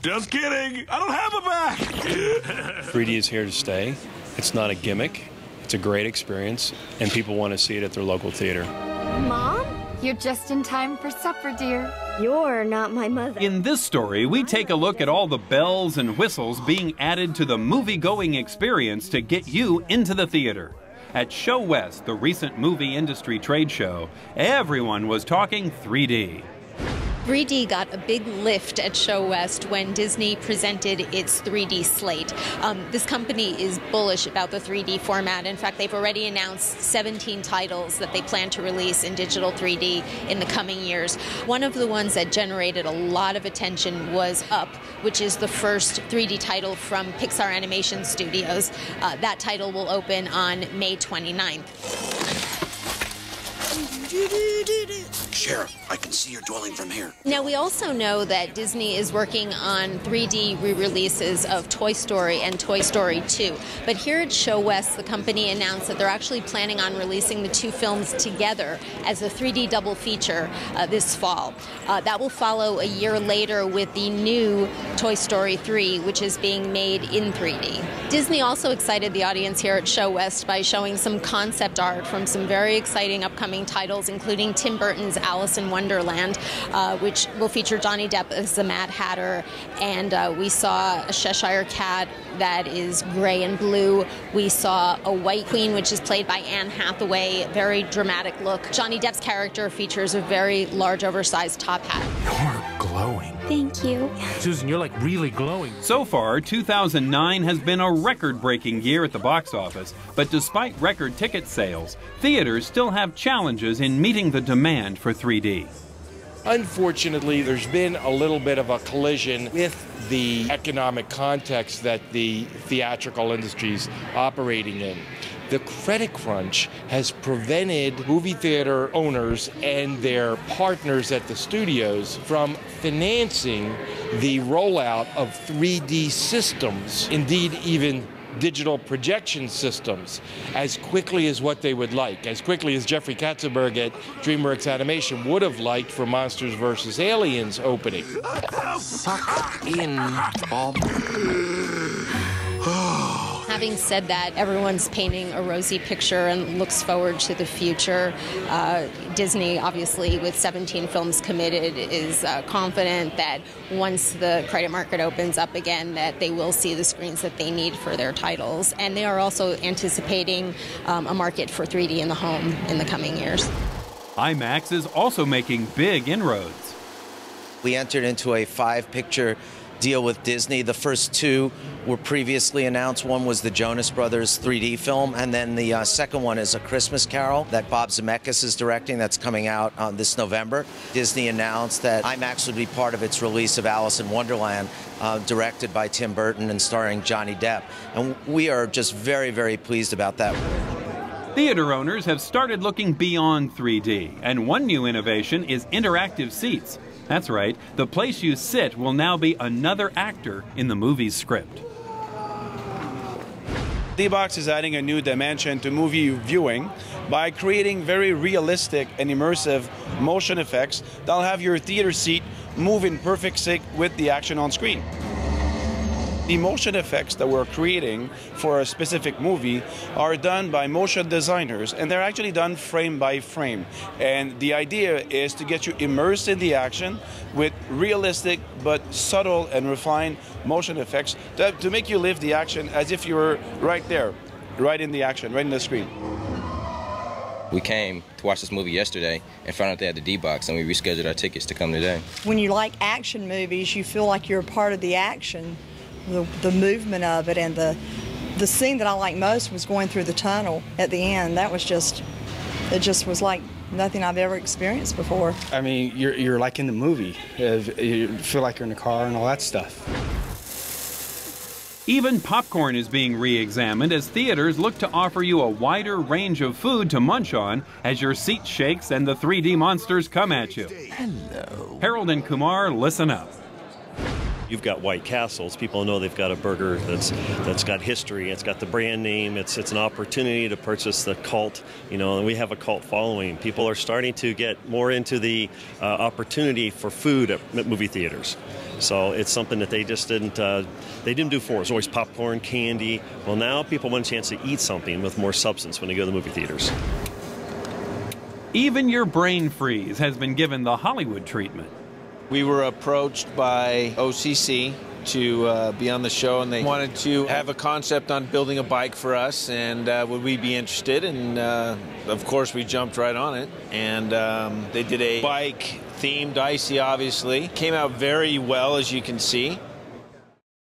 Just kidding. I don't have a back. 3D is here to stay. It's not a gimmick. It's a great experience, and people want to see it at their local theater. Mom, you're just in time for supper, dear. You're not my mother. In this story, we take a look at all the bells and whistles being added to the movie-going experience to get you into the theater. At ShoWest, the recent movie industry trade show, everyone was talking 3D. 3D got a big lift at ShoWest when Disney presented its 3D slate. This company is bullish about the 3D format. In fact, they've already announced 17 titles that they plan to release in digital 3D in the coming years. One of the ones that generated a lot of attention was Up, which is the first 3D title from Pixar Animation Studios. That title will open on May 29th. Sheriff, I can see your dwelling from here. Now, we also know that Disney is working on 3D re-releases of Toy Story and Toy Story 2. But here at ShoWest, the company announced that they're actually planning on releasing the two films together as a 3D double feature this fall. That will follow a year later with the new Toy Story 3, which is being made in 3D. Disney also excited the audience here at ShoWest by showing some concept art from some very exciting upcoming titles, including Tim Burton's Alice in Wonderland, which will feature Johnny Depp as the Mad Hatter, and we saw a Cheshire Cat that is gray and blue. We saw a White Queen, which is played by Anne Hathaway, very dramatic look. Johnny Depp's character features a very large, oversized top hat. You're glowing. Thank you. Susan, you're like really glowing. So far, 2009 has been a record-breaking year at the box office, but despite record ticket sales, theaters still have challenges in meeting the demand for 3D. Unfortunately, there's been a little bit of a collision with the economic context that the theatrical industry is operating in. The credit crunch has prevented movie theater owners and their partners at the studios from financing the rollout of 3D systems, indeed even digital projection systems, as quickly as what they would like, as quickly as Jeffrey Katzenberg at DreamWorks Animation would have liked for Monsters vs. Aliens opening. Suck in, Bob. Having said that, everyone's painting a rosy picture and looks forward to the future. Disney, obviously, with 17 films committed, is confident that once the credit market opens up again, that they will see the screens that they need for their titles. And they are also anticipating a market for 3D in the home in the coming years. Imax is also making big inroads. We entered into a 5-picture deal with Disney. The first 2 were previously announced. One was the Jonas Brothers 3D film, and then the second one is A Christmas Carol that Bob Zemeckis is directing, that's coming out this November. Disney announced that Imax would be part of its release of Alice in Wonderland, directed by Tim Burton and starring Johnny Depp. And we are just very, very pleased about that. Theater owners have started looking beyond 3D, and one new innovation is interactive seats. That's right, the place you sit will now be another actor in the movie's script. DBox is adding a new dimension to movie viewing by creating very realistic and immersive motion effects that'll have your theater seat move in perfect sync with the action on screen. The motion effects that we're creating for a specific movie are done by motion designers, and they're actually done frame by frame. And the idea is to get you immersed in the action with realistic but subtle and refined motion effects to make you live the action as if you were right there, right in the action, right in the screen. We came to watch this movie yesterday and found out they had the DBox, and we rescheduled our tickets to come today. When you like action movies, you feel like you're a part of the action. The movement of it, and the scene that I liked most was going through the tunnel at the end. That was it just was like nothing I've ever experienced before. I mean, you're like in the movie. You feel like you're in the car and all that stuff. Even popcorn is being re-examined as theaters look to offer you a wider range of food to munch on as your seat shakes and the 3D monsters come at you. Hello. Harold and Kumar, listen up. You've got White Castles. People know they've got a burger that's got history. It's got the brand name. It's an opportunity to purchase the cult. You know, and we have a cult following. People are starting to get more into the opportunity for food at movie theaters. So it's something that they just didn't do before. It was always popcorn, candy. Well, now people want a chance to eat something with more substance when they go to the movie theaters. Even your brain freeze has been given the Hollywood treatment. We were approached by OCC to be on the show, and they wanted to have a concept on building a bike for us, and would we be interested? And of course we jumped right on it, and they did a bike themed icy, obviously. Came out very well, as you can see.